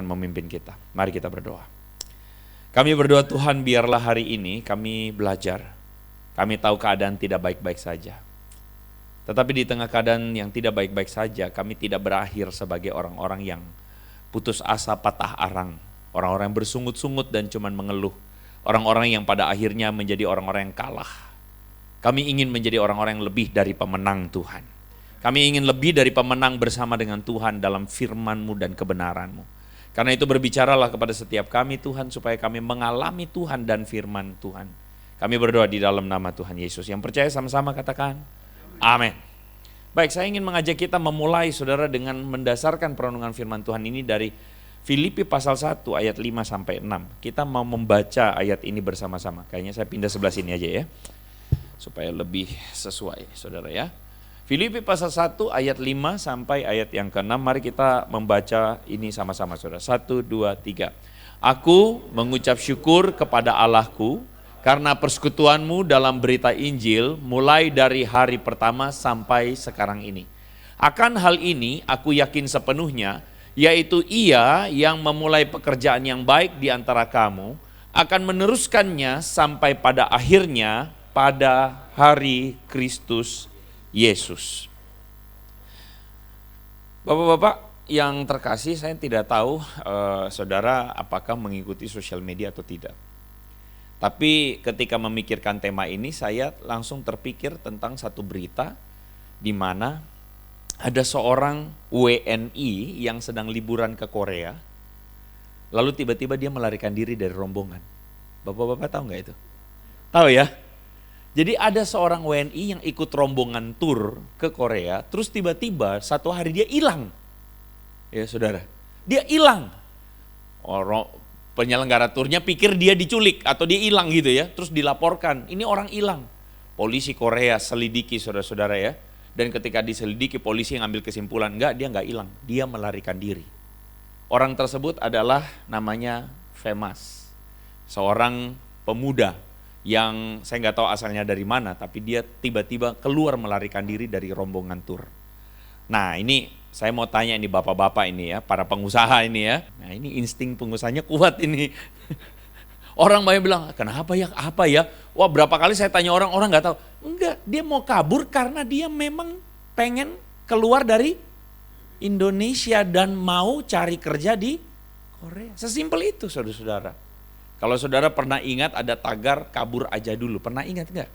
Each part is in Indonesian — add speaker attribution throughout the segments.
Speaker 1: memimpin kita. Mari kita berdoa. Kami berdoa Tuhan, biarlah hari ini kami belajar. Kami tahu keadaan tidak baik-baik saja. Tetapi di tengah keadaan yang tidak baik-baik saja, kami tidak berakhir sebagai orang-orang yang putus asa, patah arang. Orang-orang yang bersungut-sungut dan cuman mengeluh. Orang-orang yang pada akhirnya menjadi orang-orang yang kalah. Kami ingin menjadi orang-orang yang lebih dari pemenang Tuhan. Kami ingin lebih dari pemenang bersama dengan Tuhan dalam firman-Mu dan kebenaran-Mu. Karena itu berbicaralah kepada setiap kami Tuhan, supaya kami mengalami Tuhan dan firman Tuhan. Kami berdoa di dalam nama Tuhan Yesus. Yang percaya sama-sama katakan amin. Baik, saya ingin mengajak kita memulai saudara dengan mendasarkan perenungan firman Tuhan ini dari Filipi pasal 1 ayat 5 sampai 6. Kita mau membaca ayat ini bersama-sama. Kayaknya saya pindah sebelah sini aja ya, supaya lebih sesuai saudara ya. Filipi pasal 1 ayat 5 sampai ayat yang ke-6. Mari kita membaca ini sama-sama saudara. 1, 2, 3. Aku mengucap syukur kepada Allahku karena persekutuanmu dalam berita Injil mulai dari hari pertama sampai sekarang ini. Akan hal ini aku yakin sepenuhnya, yaitu Ia yang memulai pekerjaan yang baik di antara kamu akan meneruskannya sampai pada akhirnya pada hari Kristus Yesus. Bapak-bapak yang terkasih, saya tidak tahu saudara apakah mengikuti sosial media atau tidak. Tapi ketika memikirkan tema ini, saya langsung terpikir tentang satu berita di mana ada seorang WNI yang sedang liburan ke Korea, lalu tiba-tiba dia melarikan diri dari rombongan. Bapak-bapak tahu nggak itu? Tahu ya? Jadi ada seorang WNI yang ikut rombongan tur ke Korea, terus tiba-tiba satu hari dia hilang. Ya saudara, dia hilang. Penyelenggara turnya pikir dia diculik atau dia hilang gitu ya, terus dilaporkan, ini orang hilang. Polisi Korea selidiki saudara-saudara ya, dan ketika diselidiki polisi ngambil kesimpulan, dia nggak hilang, dia melarikan diri. Orang tersebut adalah namanya Femas, seorang pemuda yang saya nggak tahu asalnya dari mana, tapi dia tiba-tiba keluar melarikan diri dari rombongan tur. Nah ini saya mau tanya ini bapak-bapak ini ya, para pengusaha ini ya. Nah ini insting pengusahanya kuat ini. Orang banyak bilang, kenapa ya, apa ya? Wah berapa kali saya tanya orang nggak tahu. Enggak, dia mau kabur karena dia memang pengen keluar dari Indonesia dan mau cari kerja di Korea. Sesimpel itu saudara-saudara. Kalau saudara pernah ingat ada tagar kabur aja dulu, pernah ingat enggak?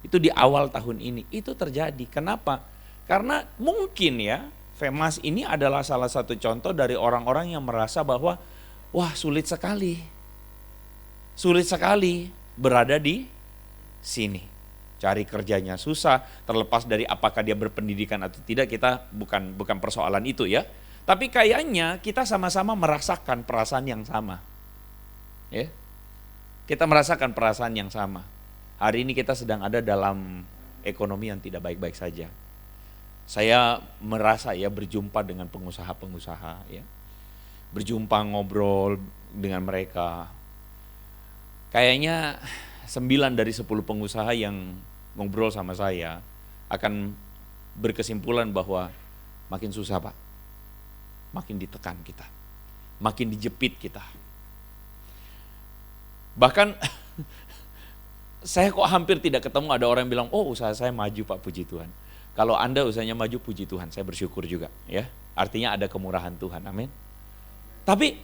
Speaker 1: Itu di awal tahun ini, itu terjadi. Kenapa? Karena mungkin ya, Femas ini adalah salah satu contoh dari orang-orang yang merasa bahwa, wah sulit sekali berada di sini. Cari kerjanya susah, terlepas dari apakah dia berpendidikan atau tidak, kita bukan persoalan itu ya. Tapi kayaknya kita sama-sama merasakan perasaan yang sama. Ya. Kita merasakan perasaan yang sama. Hari ini kita sedang ada dalam ekonomi yang tidak baik-baik saja. Saya merasa ya berjumpa dengan pengusaha-pengusaha ya. Berjumpa ngobrol dengan mereka. Kayaknya 9 dari 10 pengusaha yang ngobrol sama saya akan berkesimpulan bahwa makin susah Pak. Makin ditekan kita. Makin dijepit kita. Bahkan saya kok hampir tidak ketemu ada orang yang bilang, oh usaha saya maju Pak, puji Tuhan. Kalau Anda usahanya maju, puji Tuhan, saya bersyukur juga ya. Artinya ada kemurahan Tuhan, amin. Tapi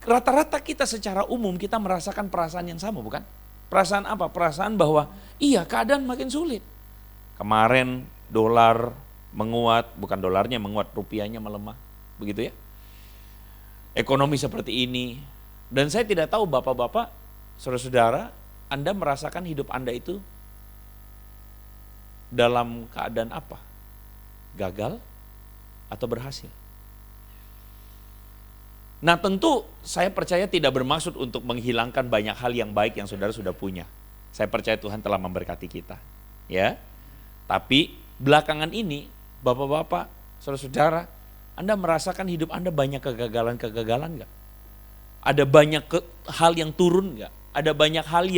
Speaker 1: rata-rata kita secara umum kita merasakan perasaan yang sama bukan? Perasaan apa? Perasaan bahwa iya keadaan makin sulit. Kemarin dolar menguat, bukan dolarnya menguat, rupiahnya melemah, begitu ya. Ekonomi seperti ini. Dan saya tidak tahu bapak-bapak, saudara-saudara, Anda merasakan hidup Anda itu dalam keadaan apa? Gagal atau berhasil? Nah tentu saya percaya tidak bermaksud untuk menghilangkan banyak hal yang baik yang saudara sudah punya. Saya percaya Tuhan telah memberkati kita. Ya. Tapi belakangan ini, bapak-bapak, saudara-saudara, Anda merasakan hidup Anda banyak kegagalan-kegagalan enggak? Ada banyak hal yang turun enggak? Ada banyak hal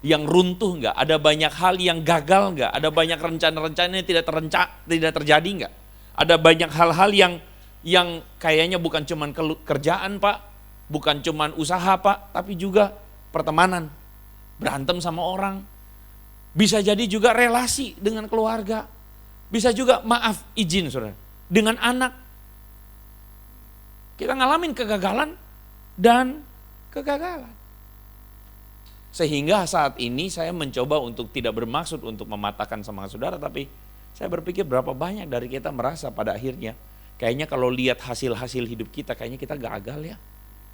Speaker 1: yang runtuh enggak? Ada banyak hal yang gagal enggak? Ada banyak rencana-rencana yang tidak terjadi enggak? Ada banyak hal-hal yang kayaknya bukan cuma kerjaan Pak, Bukan cuman usaha Pak, tapi juga pertemanan. Berantem sama orang. Bisa jadi juga relasi dengan keluarga. Bisa juga maaf, izin saudara, dengan anak. Kita ngalamin kegagalan dan kegagalan. Sehingga saat ini saya mencoba untuk tidak bermaksud untuk mematahkan semangat saudara, tapi saya berpikir berapa banyak dari kita merasa pada akhirnya, kayaknya kalau lihat hasil-hasil hidup kita, kayaknya kita gagal ya.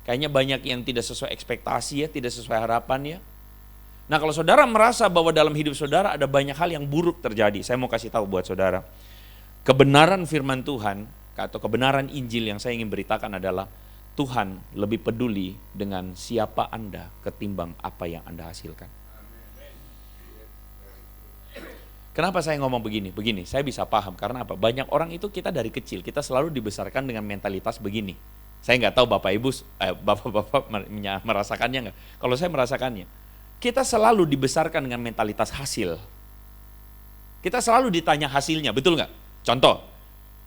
Speaker 1: Kayaknya banyak yang tidak sesuai ekspektasi ya, tidak sesuai harapan ya. Nah kalau saudara merasa bahwa dalam hidup saudara ada banyak hal yang buruk terjadi, saya mau kasih tahu buat saudara. Kebenaran firman Tuhan atau kebenaran Injil yang saya ingin beritakan adalah Tuhan lebih peduli dengan siapa Anda ketimbang apa yang Anda hasilkan. Kenapa saya ngomong begini? Begini, saya bisa paham karena apa? Banyak orang itu kita dari kecil, kita selalu dibesarkan dengan mentalitas begini. Saya nggak tahu Bapak Ibu, Bapak-Bapak merasakannya nggak? Kalau saya merasakannya, kita selalu dibesarkan dengan mentalitas hasil. Kita selalu ditanya hasilnya, betul nggak? Contoh,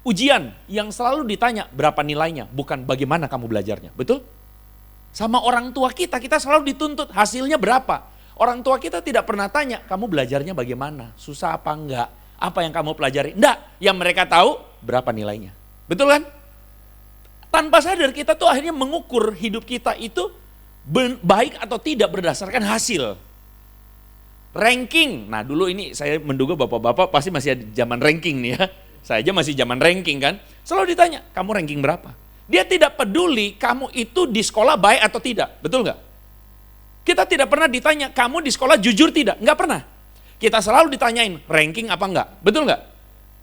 Speaker 1: ujian yang selalu ditanya berapa nilainya, bukan bagaimana kamu belajarnya, betul? Sama orang tua kita selalu dituntut hasilnya berapa. Orang tua kita tidak pernah tanya, kamu belajarnya bagaimana, susah apa enggak, apa yang kamu pelajari. Enggak, yang mereka tahu berapa nilainya. Betul kan? Tanpa sadar kita tuh akhirnya mengukur hidup kita itu baik atau tidak berdasarkan hasil. Ranking, nah dulu ini saya menduga bapak-bapak pasti masih ada zaman ranking nih ya. Saya aja masih zaman ranking kan. Selalu ditanya, kamu ranking berapa? Dia tidak peduli kamu itu di sekolah baik atau tidak, betul nggak? Kita tidak pernah ditanya, kamu di sekolah jujur tidak? Nggak pernah. Kita selalu ditanyain, ranking apa enggak? Betul nggak?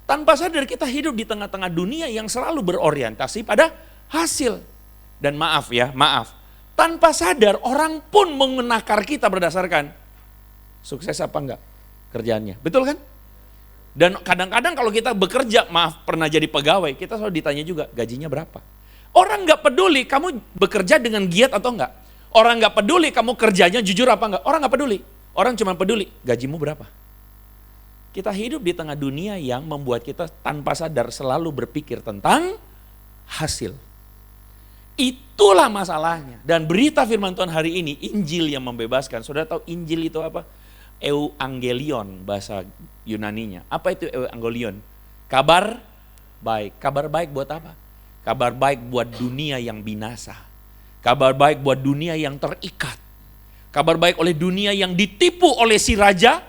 Speaker 1: Tanpa sadar kita hidup di tengah-tengah dunia yang selalu berorientasi pada hasil. Dan maaf ya, maaf. Tanpa sadar orang pun mengenakar kita berdasarkan sukses apa enggak kerjaannya. Betul kan? Dan kadang-kadang kalau kita bekerja, maaf pernah jadi pegawai, kita selalu ditanya juga gajinya berapa. Orang nggak peduli kamu bekerja dengan giat atau enggak. Orang nggak peduli kamu kerjanya jujur apa enggak. Orang nggak peduli. Orang cuma peduli gajimu berapa. Kita hidup di tengah dunia yang membuat kita tanpa sadar selalu berpikir tentang hasil. Itulah masalahnya. Dan berita firman Tuhan hari ini, Injil yang membebaskan. Saudara tahu Injil itu apa? Euangelion bahasa Yunaninya. Apa itu euangelion? Kabar baik. Kabar baik buat apa? Kabar baik buat dunia yang binasa. Kabar baik buat dunia yang terikat. Kabar baik oleh dunia yang ditipu oleh si raja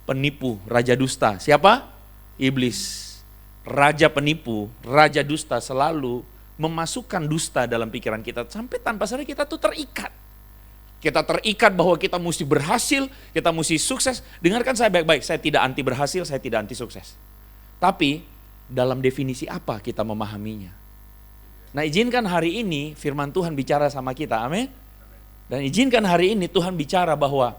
Speaker 1: penipu, raja dusta. Siapa? Iblis. Raja penipu, raja dusta selalu memasukkan dusta dalam pikiran kita sampai tanpa sadar kita tuh terikat. Kita terikat bahwa kita mesti berhasil, kita mesti sukses. Dengarkan saya baik-baik, saya tidak anti berhasil, saya tidak anti sukses. Tapi dalam definisi apa kita memahaminya? Nah izinkan hari ini firman Tuhan bicara sama kita, amin. Dan izinkan hari ini Tuhan bicara bahwa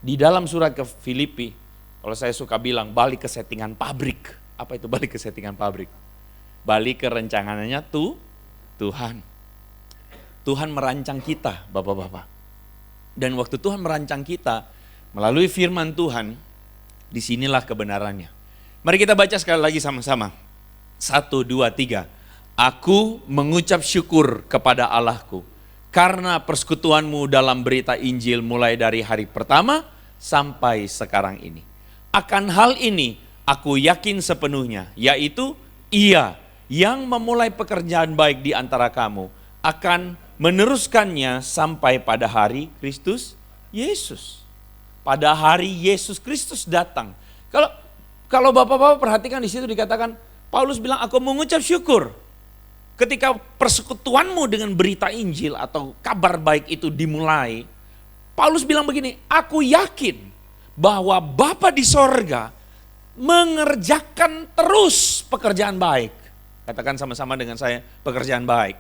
Speaker 1: di dalam surat ke Filipi, kalau saya suka bilang balik ke settingan pabrik. Apa itu balik ke settingan pabrik? Balik ke rencangannya Tuhan. Tuhan merancang kita, bapak-bapak. Dan waktu Tuhan merancang kita melalui firman Tuhan, disinilah kebenarannya. Mari kita baca sekali lagi sama-sama. 1, 2, 3. Aku mengucap syukur kepada Allahku karena persekutuanmu dalam berita Injil mulai dari hari pertama sampai sekarang ini. Akan hal ini aku yakin sepenuhnya, yaitu Ia yang memulai pekerjaan baik di antara kamu akan meneruskannya sampai pada hari Kristus Yesus. Pada hari Yesus Kristus datang. Kalau Bapak-bapak perhatikan di situ dikatakan Paulus bilang aku mengucap syukur. Ketika persekutuanmu dengan berita Injil atau kabar baik itu dimulai, Paulus bilang begini, aku yakin bahwa Bapa di sorga mengerjakan terus pekerjaan baik. Katakan sama-sama dengan saya, pekerjaan baik.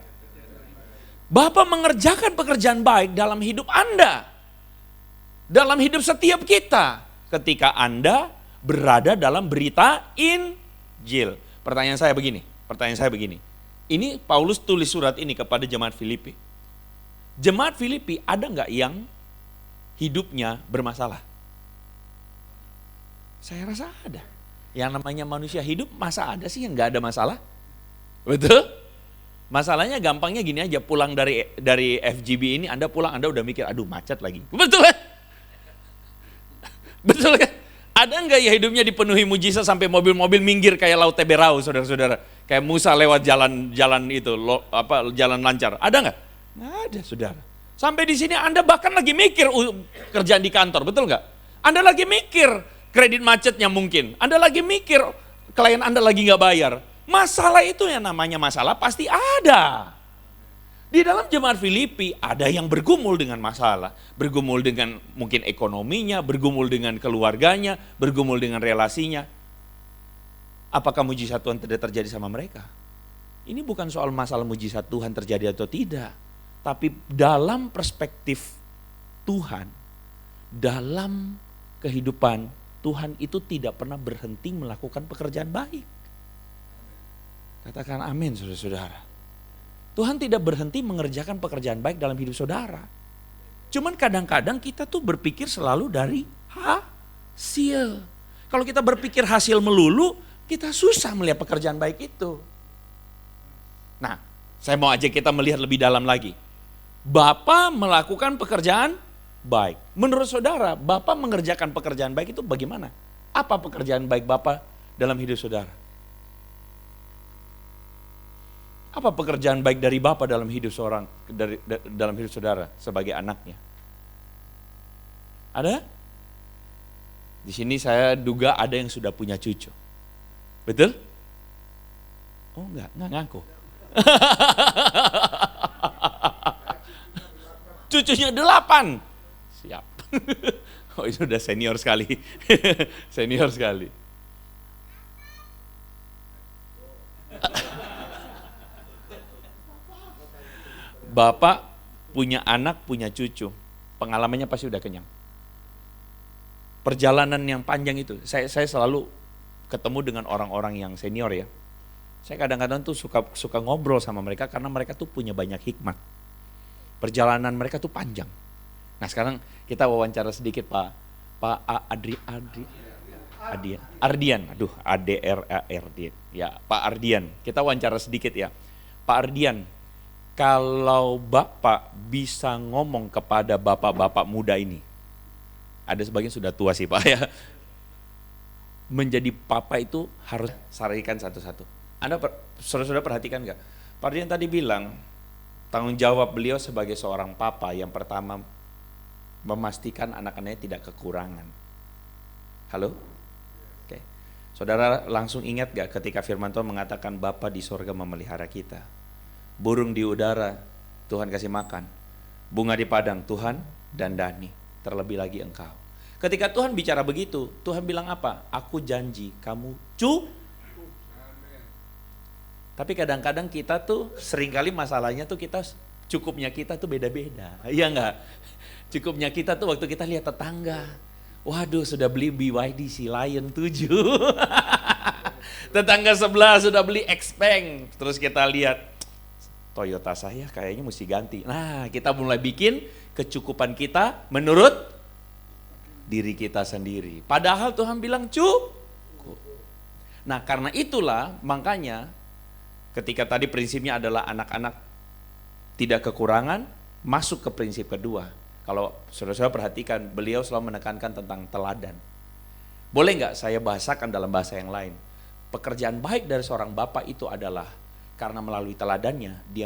Speaker 1: Bapa mengerjakan pekerjaan baik dalam hidup Anda. Dalam hidup setiap kita. Ketika Anda berada dalam berita Injil. Pertanyaan saya begini. Ini Paulus tulis surat ini kepada jemaat Filipi. Jemaat Filipi ada nggak yang hidupnya bermasalah? Saya rasa ada. Yang namanya manusia hidup masa ada sih yang nggak ada masalah? Betul? Masalahnya gampangnya gini aja, pulang dari FGB ini Anda pulang Anda udah mikir, aduh macet lagi. Betul kan? Betul kan? Ada nggak ya hidupnya dipenuhi mujizat sampai mobil-mobil minggir kayak laut Teberau, saudara-saudara? Kayak Musa lewat jalan itu, jalan lancar. Ada nggak? Nggak ada, saudara. Sampai di sini Anda bahkan lagi mikir kerjaan di kantor, betul nggak? Anda lagi mikir kredit macetnya mungkin. Anda lagi mikir klien Anda lagi nggak bayar. Masalah itu yang namanya masalah pasti ada. Di dalam jemaat Filipi ada yang bergumul dengan masalah. Bergumul dengan mungkin ekonominya, bergumul dengan keluarganya, bergumul dengan relasinya. Apakah mujizat Tuhan tidak terjadi sama mereka? Ini bukan soal masalah mujizat Tuhan terjadi atau tidak. Tapi dalam perspektif Tuhan, dalam kehidupan Tuhan itu tidak pernah berhenti melakukan pekerjaan baik. Katakan amin saudara-saudara. Tuhan tidak berhenti mengerjakan pekerjaan baik dalam hidup saudara. Cuman kadang-kadang kita tuh berpikir selalu dari hasil. Kalau kita berpikir hasil melulu, kita susah melihat pekerjaan baik itu. Nah, saya mau ajak kita melihat lebih dalam lagi. Bapa melakukan pekerjaan baik. Menurut saudara, Bapa mengerjakan pekerjaan baik itu bagaimana? Apa pekerjaan baik Bapa dalam hidup saudara? Apa pekerjaan baik dari Bapa dalam hidup dalam hidup saudara sebagai anaknya? Ada? Di sini saya duga ada yang sudah punya cucu. Betul? Oh enggak ngaku. Cucunya 8. Siap. Oh itu udah senior sekali. Senior sekali. Bapak punya anak, punya cucu. Pengalamannya pasti udah kenyang. Perjalanan yang panjang itu. Saya selalu ketemu dengan orang-orang yang senior ya. Saya kadang-kadang tuh suka ngobrol sama mereka karena mereka tuh punya banyak hikmat. Perjalanan mereka tuh panjang. Nah sekarang kita wawancara sedikit Pak Ardian. Aduh, ADRARD. Ya, Pak Ardian. Kita wawancara sedikit ya. Pak Ardian, kalau Bapak bisa ngomong kepada bapak-bapak muda ini, ada sebagian sudah tua sih Pak ya, menjadi papa itu harus sarankan satu-satu. Anda saudara-saudara perhatikan nggak? Pak Ardian tadi bilang, tanggung jawab beliau sebagai seorang papa yang pertama memastikan anak-anaknya tidak kekurangan. Halo? Oke. Saudara langsung ingat gak ketika firman Tuhan mengatakan Bapa di sorga memelihara kita. Burung di udara Tuhan kasih makan. Bunga di padang Tuhan dandani. Terlebih lagi engkau. Ketika Tuhan bicara begitu, Tuhan bilang apa? Aku janji kamu Tapi kadang-kadang kita tuh seringkali masalahnya tuh kita cukupnya kita tuh beda-beda. Iya enggak? Cukupnya kita tuh waktu kita lihat tetangga. Waduh sudah beli BYD si Lion 7. Tetangga sebelah sudah beli Xpeng. Terus kita lihat Toyota saya kayaknya mesti ganti. Nah kita mulai bikin kecukupan kita menurut diri kita sendiri. Padahal Tuhan bilang cukup. Nah karena itulah makanya ketika tadi prinsipnya adalah anak-anak tidak kekurangan, masuk ke prinsip kedua. Kalau saudara-saudara perhatikan, beliau selalu menekankan tentang teladan. Boleh nggak saya bahasakan dalam bahasa yang lain? Pekerjaan baik dari seorang bapak itu adalah karena melalui teladannya, dia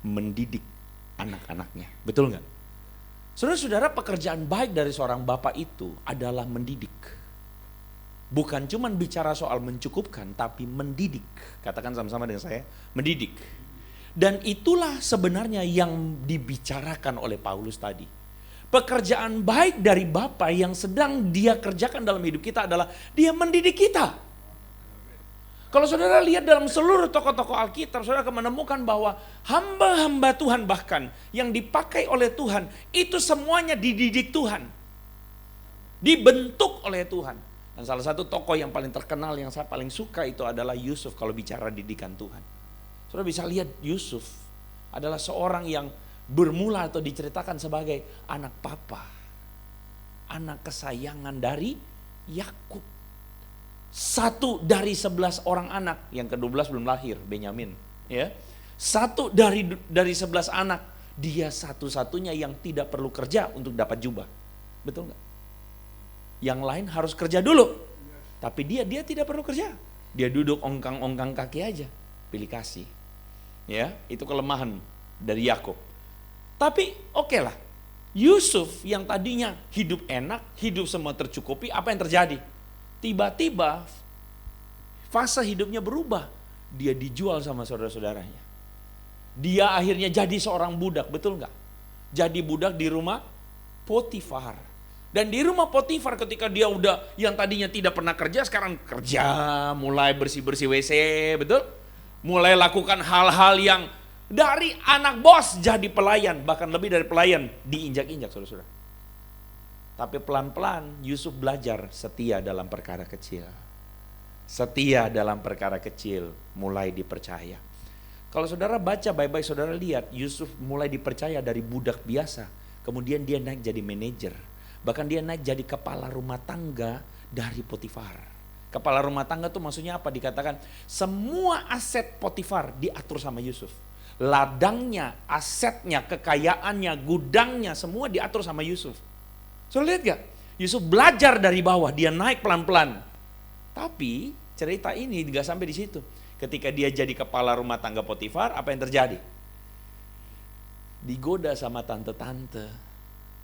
Speaker 1: mendidik anak-anaknya. Betul nggak? Saudara-saudara, pekerjaan baik dari seorang bapak itu adalah mendidik. Bukan cuma bicara soal mencukupkan, tapi mendidik. Katakan sama-sama dengan saya, mendidik. Dan itulah sebenarnya yang dibicarakan oleh Paulus tadi. Pekerjaan baik dari Bapa yang sedang dia kerjakan dalam hidup kita adalah dia mendidik kita. Kalau saudara lihat dalam seluruh tokoh-tokoh Alkitab, saudara akan menemukan bahwa hamba-hamba Tuhan bahkan yang dipakai oleh Tuhan, itu semuanya dididik Tuhan. Dibentuk oleh Tuhan. Dan salah satu tokoh yang paling terkenal yang saya paling suka itu adalah Yusuf kalau bicara didikan Tuhan. Saudara bisa lihat Yusuf adalah seorang yang bermula atau diceritakan sebagai anak papa. Anak kesayangan dari Yakub. 1 dari 11 orang anak, yang ke-12 belum lahir, Benyamin. Ya. Satu dari 11 anak, dia satu-satunya yang tidak perlu kerja untuk dapat jubah. Betul nggak? Yang lain harus kerja dulu. Tapi dia tidak perlu kerja. Dia duduk ongkang-ongkang kaki aja. Pilih kasih. Ya, itu kelemahan dari Yakub. Tapi oke lah. Yusuf yang tadinya hidup enak, hidup semua tercukupi, apa yang terjadi? Tiba-tiba fase hidupnya berubah. Dia dijual sama saudara-saudaranya. Dia akhirnya jadi seorang budak, betul nggak? Jadi budak di rumah Potifar. Dan di rumah Potifar ketika dia udah yang tadinya tidak pernah kerja, sekarang kerja, mulai bersih-bersih WC, betul? Mulai lakukan hal-hal yang dari anak bos jadi pelayan, bahkan lebih dari pelayan, diinjak-injak saudara-saudara. Tapi pelan-pelan Yusuf belajar setia dalam perkara kecil. Setia dalam perkara kecil mulai dipercaya. Kalau saudara baca baik-baik, saudara lihat Yusuf mulai dipercaya dari budak biasa. Kemudian dia naik jadi manajer. Bahkan dia naik jadi kepala rumah tangga dari Potifar. Kepala rumah tangga itu maksudnya apa? Dikatakan semua aset Potifar diatur sama Yusuf. Ladangnya, asetnya, kekayaannya, gudangnya semua diatur sama Yusuf. Saudara lihat gak? Yusuf belajar dari bawah, dia naik pelan-pelan. Tapi cerita ini gak sampai di situ. Ketika dia jadi kepala rumah tangga Potifar, apa yang terjadi? Digoda sama tante-tante,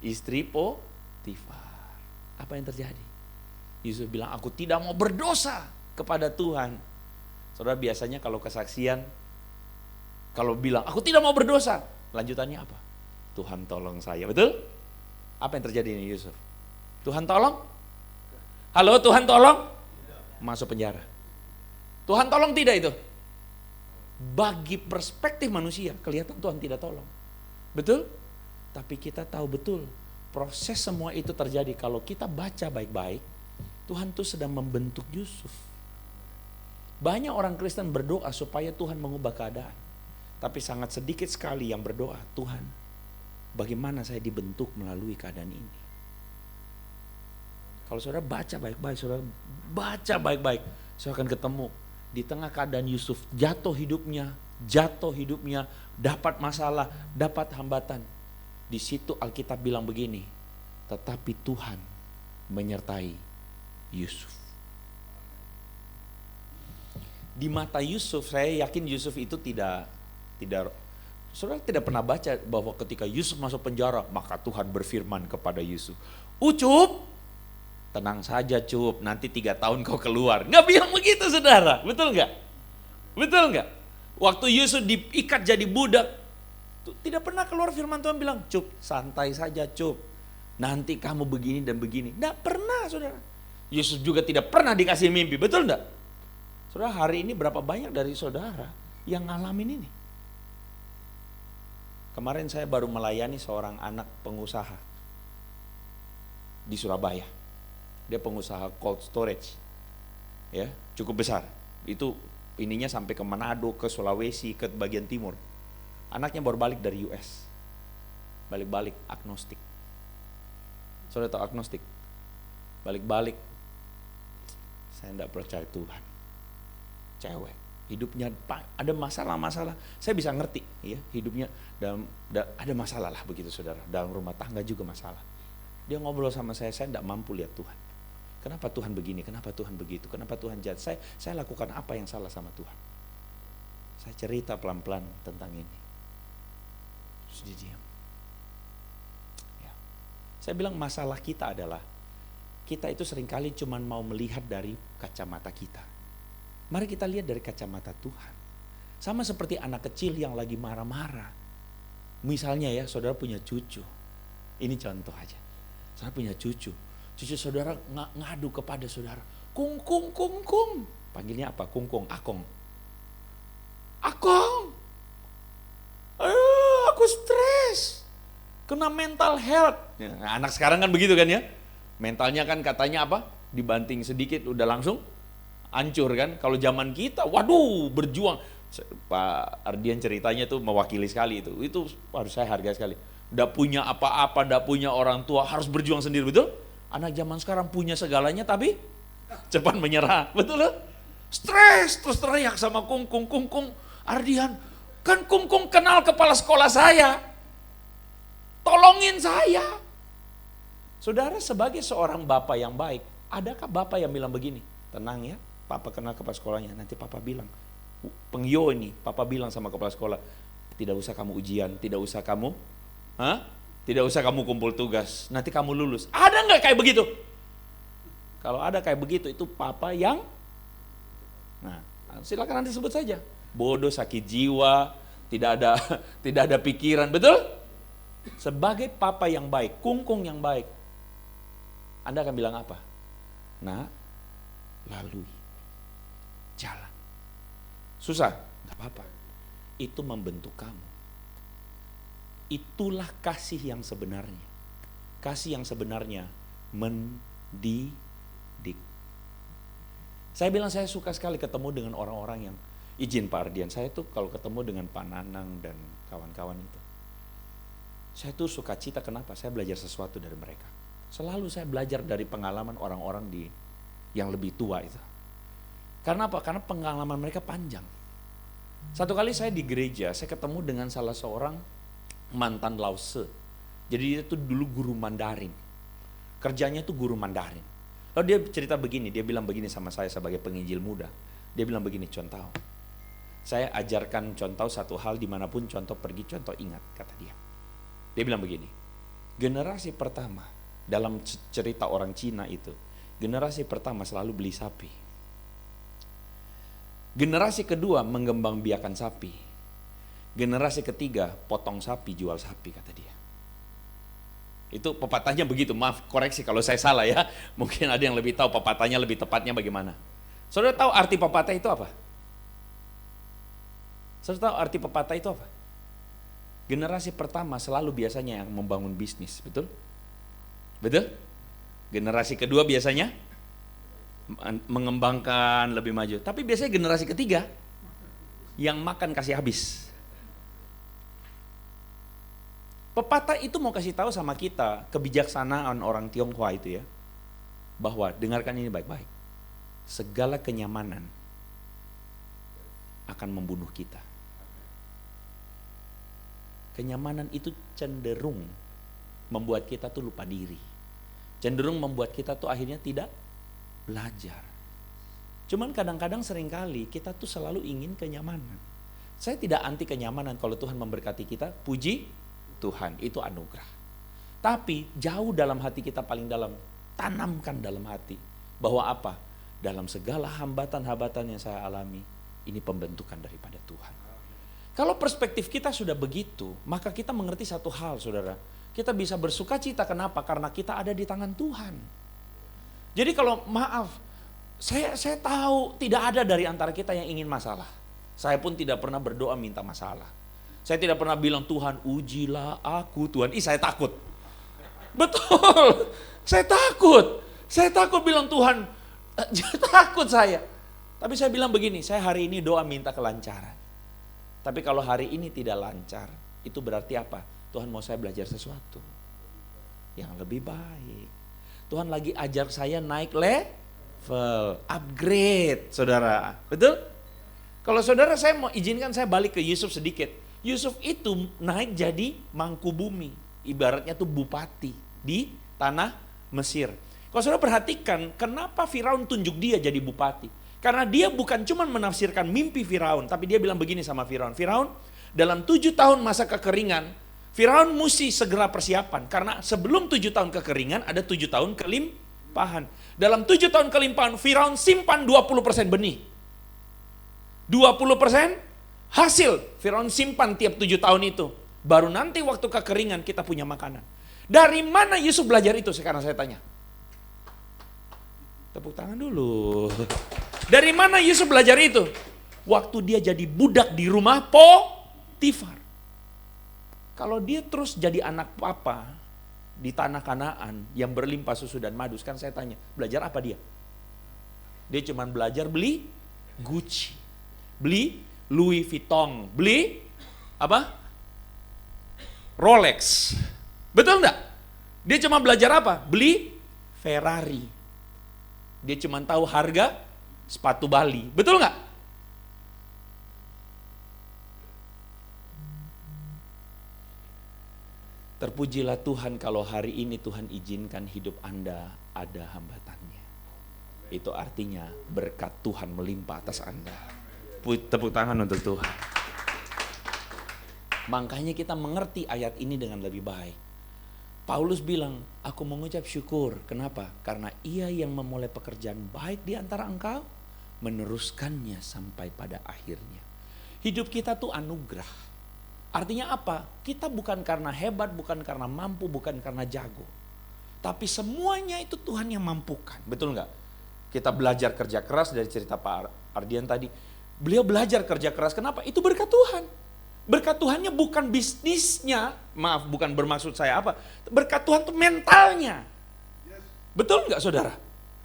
Speaker 1: istri Potifar. Apa yang terjadi? Yusuf bilang, aku tidak mau berdosa kepada Tuhan. Saudara biasanya kalau kesaksian, kalau bilang, aku tidak mau berdosa, lanjutannya apa? Tuhan tolong saya, betul? Apa yang terjadi nih Yusuf? Tuhan tolong? Halo, Tuhan tolong? Masuk penjara. Tuhan tolong tidak itu? Bagi perspektif manusia, kelihatan Tuhan tidak tolong. Betul? Tapi kita tahu betul, proses semua itu terjadi kalau kita baca baik-baik, Tuhan tuh sedang membentuk Yusuf. Banyak orang Kristen berdoa supaya Tuhan mengubah keadaan. Tapi sangat sedikit sekali yang berdoa, Tuhan, bagaimana saya dibentuk melalui keadaan ini? Kalau saudara baca baik-baik, saudara baca baik-baik, saudara akan ketemu di tengah keadaan Yusuf jatuh hidupnya, dapat masalah, dapat hambatan. Di situ Alkitab bilang begini, tetapi Tuhan menyertai Yusuf. Di mata Yusuf, saya yakin Yusuf itu tidak saudara tidak pernah baca bahwa ketika Yusuf masuk penjara, maka Tuhan berfirman kepada Yusuf, Ucup, tenang saja Cup, nanti 3 tahun kau keluar. Nggak bilang begitu saudara, betul nggak? Betul nggak? Waktu Yusuf diikat jadi budak, tidak pernah keluar firman Tuhan bilang, Cup, santai saja Cup, nanti kamu begini dan begini. Nggak pernah saudara. Yusuf juga tidak pernah dikasih mimpi, betul nggak? Saudara, hari ini berapa banyak dari saudara yang ngalamin ini? Kemarin saya baru melayani seorang anak pengusaha di Surabaya. Dia pengusaha cold storage, ya, cukup besar. Itu ininya sampai ke Manado, ke Sulawesi, ke bagian timur. Anaknya baru balik dari US, balik-balik agnostik. Saudara tahu agnostik? Balik-balik, saya tidak percaya Tuhan. Cewek, hidupnya ada masalah-masalah. Saya bisa ngerti, ya, hidupnya ada masalah lah begitu saudara. Dalam rumah tangga juga masalah. Dia ngobrol sama saya tidak mampu lihat Tuhan. Kenapa Tuhan begini? Kenapa Tuhan begitu? Kenapa Tuhan jahat? Saya lakukan apa yang salah sama Tuhan? Saya cerita pelan-pelan tentang ini. Terus dia diam. Ya. Saya bilang masalah kita adalah kita itu seringkali cuma mau melihat dari kacamata kita. Mari kita lihat dari kacamata Tuhan. Sama seperti anak kecil yang lagi marah-marah. Misalnya ya, saudara punya cucu. Ini contoh aja. Saudara punya cucu. Cucu saudara ngadu kepada saudara. Kung, kung, kung, kung. Panggilnya apa? Kung, kung, akong. Akong. Aku stres. Kena mental health. Ya, anak sekarang kan begitu kan ya. Mentalnya kan katanya apa? Dibanting sedikit udah langsung hancur kan. Kalau zaman kita, waduh, berjuang. Pak Ardian ceritanya tuh mewakili sekali itu. Itu harus saya hargai sekali. Nggak punya apa-apa, nggak punya orang tua, harus berjuang sendiri, betul? Anak zaman sekarang punya segalanya tapi cepat menyerah, betul loh? Stres, terus teriak sama kung Ardian, Kan Kungkung kenal kepala sekolah saya. Tolongin saya. Saudara, sebagai seorang bapak yang baik, adakah bapak yang bilang begini? Tenang ya, papa kenal kepala sekolahnya. Nanti papa bilang, Pengyo ini, papa bilang sama kepala sekolah, tidak usah kamu ujian, tidak usah kamu, tidak usah kamu kumpul tugas, nanti kamu lulus. Ada nggak kayak begitu? Kalau ada kayak begitu, itu papa yang, nah silakan nanti sebut saja. Bodoh, sakit jiwa, tidak ada pikiran, betul? Sebagai papa yang baik, Kungkung yang baik, Anda akan bilang apa? Nah, lalui jalan. Susah? Gak apa-apa. Itu membentuk kamu. Itulah kasih yang sebenarnya. Kasih yang sebenarnya mendidik. Saya bilang saya suka sekali ketemu dengan orang-orang yang, izin Pak Ardian, saya tuh kalau ketemu dengan Pak Nanang dan kawan-kawan itu, saya tuh suka cita. Kenapa? Saya belajar sesuatu dari mereka. Selalu saya belajar dari pengalaman orang-orang yang lebih tua itu. Karena apa? Karena pengalaman mereka panjang. Satu kali saya di gereja, saya ketemu dengan salah seorang mantan Lause. Jadi dia tuh dulu guru Mandarin. Kerjanya tuh guru Mandarin. Lalu dia cerita begini, dia bilang begini sama saya sebagai penginjil muda. Dia bilang begini, Contau, saya ajarkan Contau satu hal dimanapun Contau pergi, Contau ingat, kata dia. Dia bilang begini, generasi pertama, dalam cerita orang Cina itu, generasi pertama selalu beli sapi. Generasi kedua mengembangbiakan sapi. Generasi ketiga potong sapi, jual sapi, kata dia. Itu pepatahnya begitu, maaf koreksi kalau saya salah ya. Mungkin ada yang lebih tahu pepatahnya lebih tepatnya bagaimana. Saudara tahu arti pepatah itu apa? Saudara tahu arti pepatah itu apa? Generasi pertama selalu biasanya yang membangun bisnis, betul? Betul? Generasi kedua biasanya mengembangkan, lebih maju. Tapi biasanya generasi ketiga yang makan kasih habis. Pepatah itu mau kasih tahu sama kita kebijaksanaan orang Tionghoa itu ya, bahwa dengarkan ini baik-baik. Segala kenyamanan akan membunuh kita. Kenyamanan itu cenderung membuat kita tuh lupa diri. Cenderung membuat kita tuh akhirnya tidak belajar. Cuman kadang-kadang seringkali kita tuh selalu ingin kenyamanan. Saya tidak anti kenyamanan kalau Tuhan memberkati kita, puji Tuhan, itu anugerah. Tapi jauh dalam hati kita paling dalam, tanamkan dalam hati bahwa apa? Dalam segala hambatan-hambatan yang saya alami, ini pembentukan daripada Tuhan. Kalau perspektif kita sudah begitu, maka kita mengerti satu hal, saudara. Kita bisa bersuka cita, kenapa? Karena kita ada di tangan Tuhan. Jadi kalau maaf, saya tahu tidak ada dari antara kita yang ingin masalah. Saya pun tidak pernah berdoa minta masalah. Saya tidak pernah bilang, Tuhan ujilah aku, Tuhan. Saya takut. Betul, saya takut. Saya takut bilang Tuhan, takut saya. Tapi saya bilang begini, saya hari ini doa minta kelancaran. Tapi kalau hari ini tidak lancar, itu berarti apa? Tuhan mau saya belajar sesuatu yang lebih baik. Tuhan lagi ajar saya naik level, upgrade, saudara. Betul? Kalau saudara, saya mau izinkan saya balik ke Yusuf sedikit. Yusuf itu naik jadi mangku bumi. Ibaratnya tuh bupati di tanah Mesir. Kalau saudara perhatikan, kenapa Firaun tunjuk dia jadi bupati? Karena dia bukan cuma menafsirkan mimpi Firaun, tapi dia bilang begini sama Firaun. Firaun, dalam 7 tahun masa kekeringan, Firaun mesti segera persiapan. Karena sebelum 7 tahun kekeringan, ada 7 tahun kelimpahan. Dalam 7 tahun kelimpahan, Firaun simpan 20% benih. 20% hasil Firaun simpan tiap 7 tahun itu. Baru nanti waktu kekeringan kita punya makanan. Dari mana Yusuf belajar itu sekarang saya tanya? Tepuk tangan dulu. Dari mana Yusuf belajar itu? Waktu dia jadi budak di rumah Potifar. Kalau dia terus jadi anak papa di tanah Kanaan yang berlimpah susu dan madu, kan saya tanya, belajar apa dia? Dia cuma belajar beli Gucci, beli Louis Vuitton, beli apa? Rolex. Betul enggak? Dia cuma belajar apa? Beli Ferrari. Dia cuma tahu harga sepatu Bali. Betul enggak? Terpujilah Tuhan kalau hari ini Tuhan izinkan hidup Anda ada hambatannya. Itu artinya berkat Tuhan melimpah atas Anda. Tepuk tangan untuk Tuhan. Makanya kita mengerti ayat ini dengan lebih baik. Paulus bilang, aku mengucap syukur. Kenapa? Karena ia yang memulai pekerjaan baik di antara engkau, meneruskannya sampai pada akhirnya. Hidup kita tuh anugerah. Artinya apa? Kita bukan karena hebat, bukan karena mampu, bukan karena jago. Tapi semuanya itu Tuhan yang mampukan. Betul nggak? Kita belajar kerja keras dari cerita Pak Ardian tadi. Beliau belajar kerja keras. Kenapa? Itu berkat Tuhan. Berkat Tuhannya bukan bisnisnya, maaf bukan bermaksud saya apa. Berkat Tuhan tuh mentalnya. Betul nggak saudara?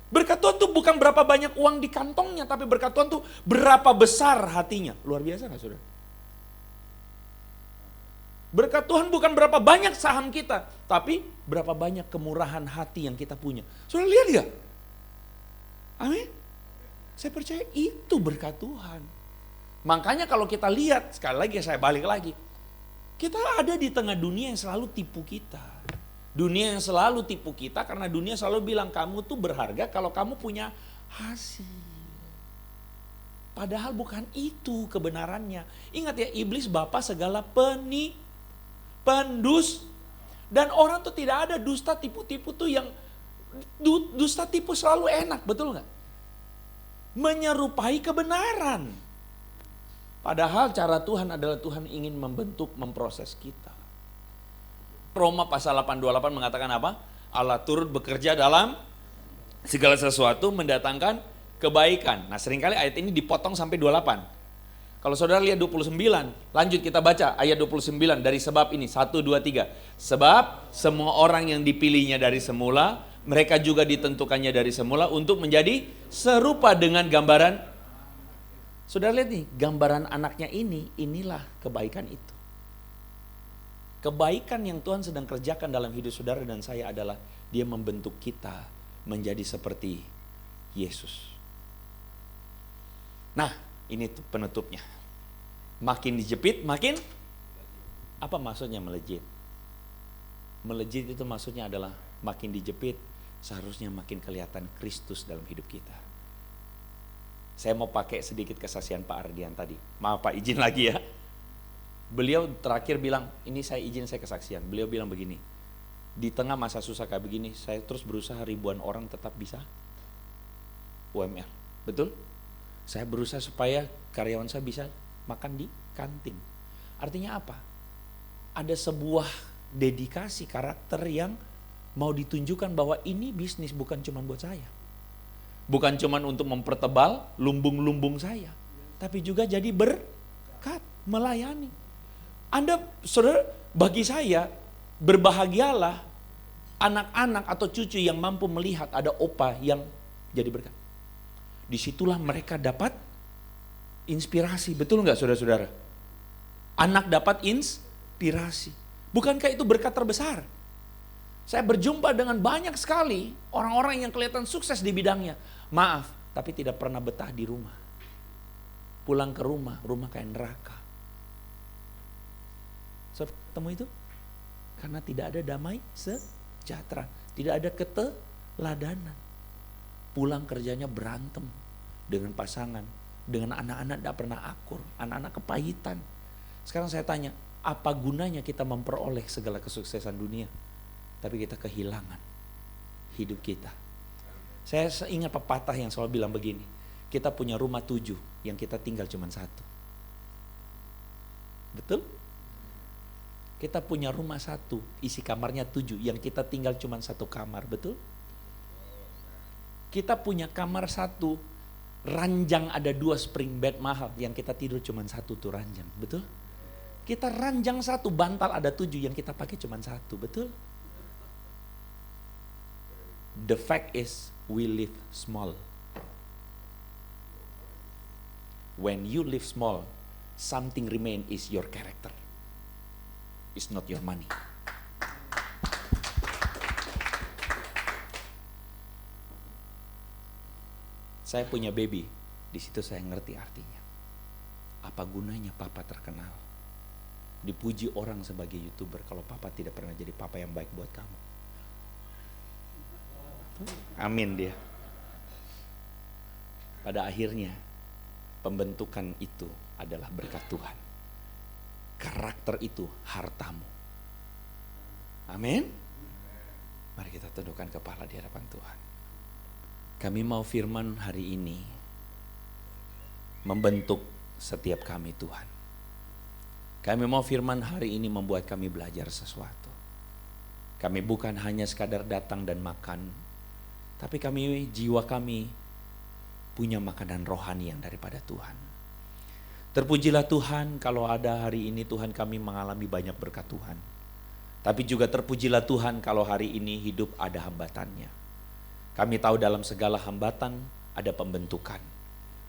Speaker 1: Berkat Tuhan tuh bukan berapa banyak uang di kantongnya, tapi berkat Tuhan tuh berapa besar hatinya. Luar biasa nggak saudara? Berkat Tuhan bukan berapa banyak saham kita, tapi berapa banyak kemurahan hati yang kita punya. Saudara lihat nggak? Amin. Saya percaya itu berkat Tuhan. Makanya kalau kita lihat, sekali lagi saya balik lagi. Kita ada di tengah dunia yang selalu tipu kita. Dunia yang selalu tipu kita karena dunia selalu bilang kamu tuh berharga kalau kamu punya hasil. Padahal bukan itu kebenarannya. Ingat ya, iblis bapa segala pendus. Dan orang tuh tidak ada dusta tipu-tipu tuh yang dusta tipu selalu enak, betul nggak? Menyerupai kebenaran. Padahal cara Tuhan adalah Tuhan ingin membentuk, memproses kita. Roma pasal 8:28 mengatakan apa? Allah turut bekerja dalam segala sesuatu mendatangkan kebaikan. Nah seringkali ayat ini dipotong sampai 28. Kalau saudara lihat 29, lanjut kita baca ayat 29 dari sebab ini. 1, 2, 3. Sebab semua orang yang dipilihnya dari semula, mereka juga ditentukannya dari semula untuk menjadi serupa dengan gambaran. Saudara lihat nih, gambaran anaknya inilah kebaikan itu. Kebaikan yang Tuhan sedang kerjakan dalam hidup saudara dan saya adalah Dia membentuk kita menjadi seperti Yesus. Nah, ini tuh penutupnya. Makin dijepit, makin apa maksudnya melejit? Melejit itu maksudnya adalah makin dijepit, seharusnya makin kelihatan Kristus dalam hidup kita. Saya mau pakai sedikit kesaksian Pak Ardian tadi. Maaf Pak, izin lagi ya. Beliau terakhir bilang, ini saya izin saya kesaksian. Beliau bilang begini, di tengah masa susah kayak begini, saya terus berusaha ribuan orang tetap bisa UMR. Betul? Saya berusaha supaya karyawan saya bisa makan di kantin. Artinya apa? Ada sebuah dedikasi karakter yang mau ditunjukkan bahwa ini bisnis bukan cuma buat saya. Bukan cuma untuk mempertebal lumbung-lumbung saya, tapi juga jadi berkat melayani. Anda, saudara, bagi saya berbahagialah anak-anak atau cucu yang mampu melihat ada opa yang jadi berkat. Disitulah mereka dapat inspirasi, betul nggak saudara-saudara? Anak dapat inspirasi. Bukankah itu berkat terbesar? Saya berjumpa dengan banyak sekali orang-orang yang kelihatan sukses di bidangnya. Maaf, tapi tidak pernah betah di rumah. Pulang ke rumah kayak neraka. Saudara ketemu itu? Karena tidak ada damai sejahtera. Tidak ada keteladanan. Pulang kerjanya berantem dengan pasangan. Dengan anak-anak tidak pernah akur. Anak-anak kepahitan. Sekarang saya tanya, apa gunanya kita memperoleh segala kesuksesan dunia? Tapi kita kehilangan hidup kita. Saya ingat pepatah yang selalu bilang begini, kita punya rumah 7, yang kita tinggal cuma 1. Betul? Kita punya rumah 1, isi kamarnya 7, yang kita tinggal cuma 1 kamar, betul? Kita punya kamar 1, ranjang ada 2 spring bed mahal, yang kita tidur cuma 1 tuh ranjang, betul? Kita ranjang 1, bantal ada 7, yang kita pakai cuma 1, betul? The fact is, we live small. When you live small, something remain is your character. It's not your money. Saya punya baby, di situ saya ngerti artinya. Apa gunanya papa terkenal? Dipuji orang sebagai YouTuber kalau papa tidak pernah jadi apa yang baik buat kamu. Amin dia. Pada akhirnya pembentukan itu adalah berkat Tuhan. Karakter itu hartamu. Amin. Mari kita tundukkan kepala di hadapan Tuhan. Kami mau firman hari ini membentuk setiap kami Tuhan. Kami mau firman hari ini membuat kami belajar sesuatu. Kami bukan hanya sekadar datang dan makan, tapi jiwa kami punya makanan rohani yang daripada Tuhan. Terpujilah Tuhan kalau ada hari ini Tuhan kami mengalami banyak berkat Tuhan. Tapi juga terpujilah Tuhan kalau hari ini hidup ada hambatannya. Kami tahu dalam segala hambatan ada pembentukan.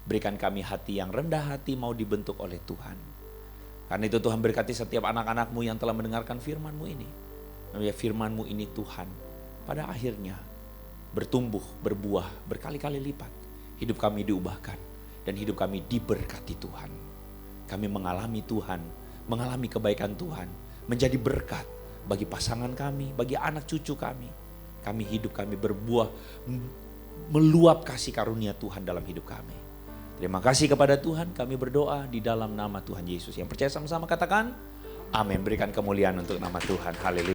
Speaker 1: Berikan kami hati yang rendah hati mau dibentuk oleh Tuhan. Karena itu Tuhan berkati setiap anak-anak-Mu yang telah mendengarkan firman-Mu ini. Firman-Mu ini Tuhan pada akhirnya bertumbuh, berbuah, berkali-kali lipat. Hidup kami diubahkan dan hidup kami diberkati Tuhan. Kami mengalami Tuhan, mengalami kebaikan Tuhan, menjadi berkat bagi pasangan kami, bagi anak cucu kami. Kami hidup kami berbuah, meluap kasih karunia Tuhan dalam hidup kami. Terima kasih kepada Tuhan, kami berdoa di dalam nama Tuhan Yesus. Yang percaya sama-sama katakan, amin. Berikan kemuliaan untuk nama Tuhan. Haleluya.